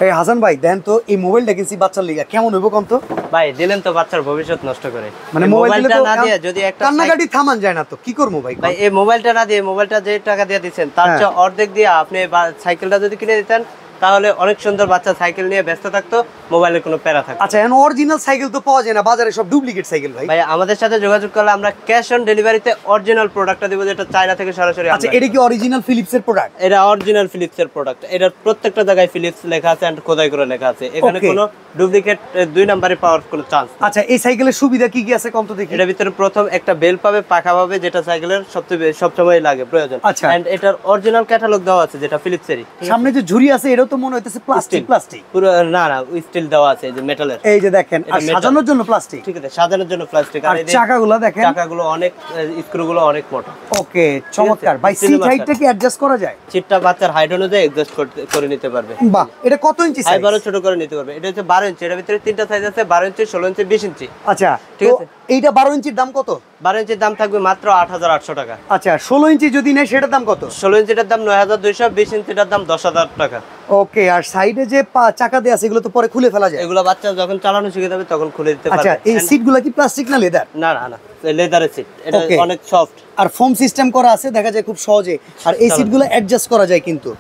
এই হাসান ভাই দেন তো এই মোবাইলটা কিনছি বাচ্চার লিগা কেমন হইব কোন তো? ভাই দিলেন তো বাচ্চার ভবিষ্যৎ নষ্ট করে। মানে মোবাইলটা না দিয়ে যদি একটা কান্নাকাটি থামান যায় না তো কি করবো ভাই? ভাই এই মোবাইলটা না দিয়ে, মোবাইলটা যে টাকা দিয়ে দিচ্ছেন তার চেয়ে অর্ধেক দিয়ে আপনি সাইকেলটা যদি কিনে দিতেন তাহলে অনেক সুন্দর বাচ্চা সাইকেল নিয়ে ব্যস্ত থাকতো, মোবাইলের কোনো প্যারা থাকতো। আচ্ছা এখন অরিজিনাল সাইকেল তো পাওয়া যায় না বাজারে, সব ডুপ্লিকেট সাইকেল ভাই। ভাই আমাদের সাথে যোগাযোগ করলে আমরা ক্যাশ অন ডেলিভারিতে অরিজিনাল প্রোডাক্টটা দেব, যেটা চায়না থেকে সরাসরি। আচ্ছা এটা কি অরিজিনাল ফিলিপস এর প্রোডাক্ট? এটা অরিজিনাল ফিলিপস এর প্রোডাক্ট। এটার প্রত্যেকটা জায়গায় ফিলিপস লেখা আছে এন্ড খোদাই করে লেখা আছে, এখানে কোনো ডুপ্লিকেট 2 নম্বরে পাওয়ার কোনো চান্স। আচ্ছা এই সাইকেলের সুবিধা কি কি আছে কম তো দেখি? এটার ভিতরে প্রথম একটা বেল পাবে, পাখা পাবে, যেটা সাইকেলের সবসময় লাগে প্রয়োজন। আচ্ছা এন্ড এটার অরিজিনাল ক্যাটালগ দেওয়া আছে যেটা ফিলিপসেরই। সামনে যে ঝুরি আছে এটাও তো মনে হইতেছে প্লাস্টিক পুরো না স্টিল দেওয়া আছে, যে মেটালের। এই যে দেখেন আর সাজানোর জন্য প্লাস্টিক। ঠিক আছে, সাজানোর জন্য প্লাস্টিক। আর চাকাগুলো দেখেন, চাকাগুলো অনেক, স্ক্রুগুলো অনেক মোটা। ওকে চমৎকার ভাই। সিট হাইটটা কি অ্যাডজাস্ট করা যায়? সিটটা বাচ্চার হাইট অনুযায়ী অ্যাডজাস্ট করে নিতে পারবে। বাহ, এটা কত ইঞ্চি সাইজ? বড় ছোট করে নিতে পারবে। এটা হচ্ছে 12 ইঞ্চি। এর ভিতরে তিনটা সাইজ আছে, 12 ইঞ্চি, 16 ইঞ্চি, 20 ইঞ্চি। আচ্ছা ঠিক আছে। এইটা 12 ইঞ্চির দাম কত? 12 ইঞ্চির দাম থাকবে মাত্র 8800 টাকা। আচ্ছা 16 ইঞ্চি যদি নেয় সেটার দাম কত? 16 ইঞ্চিটার দাম 9200, 20 ইঞ্চিটার দাম 10000 টাকা। ওকে, আর সাইডে যে চাকা দেয়া আছে এগুলো তো পরে খুলে ফেলা যায়? এগুলো বাচ্চা যখন চালানো শিখে যাবে তখন খুলে দিতে পারবে। আচ্ছা এই সিটগুলো কি প্লাস্টিক না লেদার? না না না, লেদারের সিট। এটা অনেক সফট। আর ফোম সিস্টেম করা আছে দেখা যায় খুব সহজে, আর এই সিটগুলো অ্যাডজাস্ট করা যায় কিন্তু।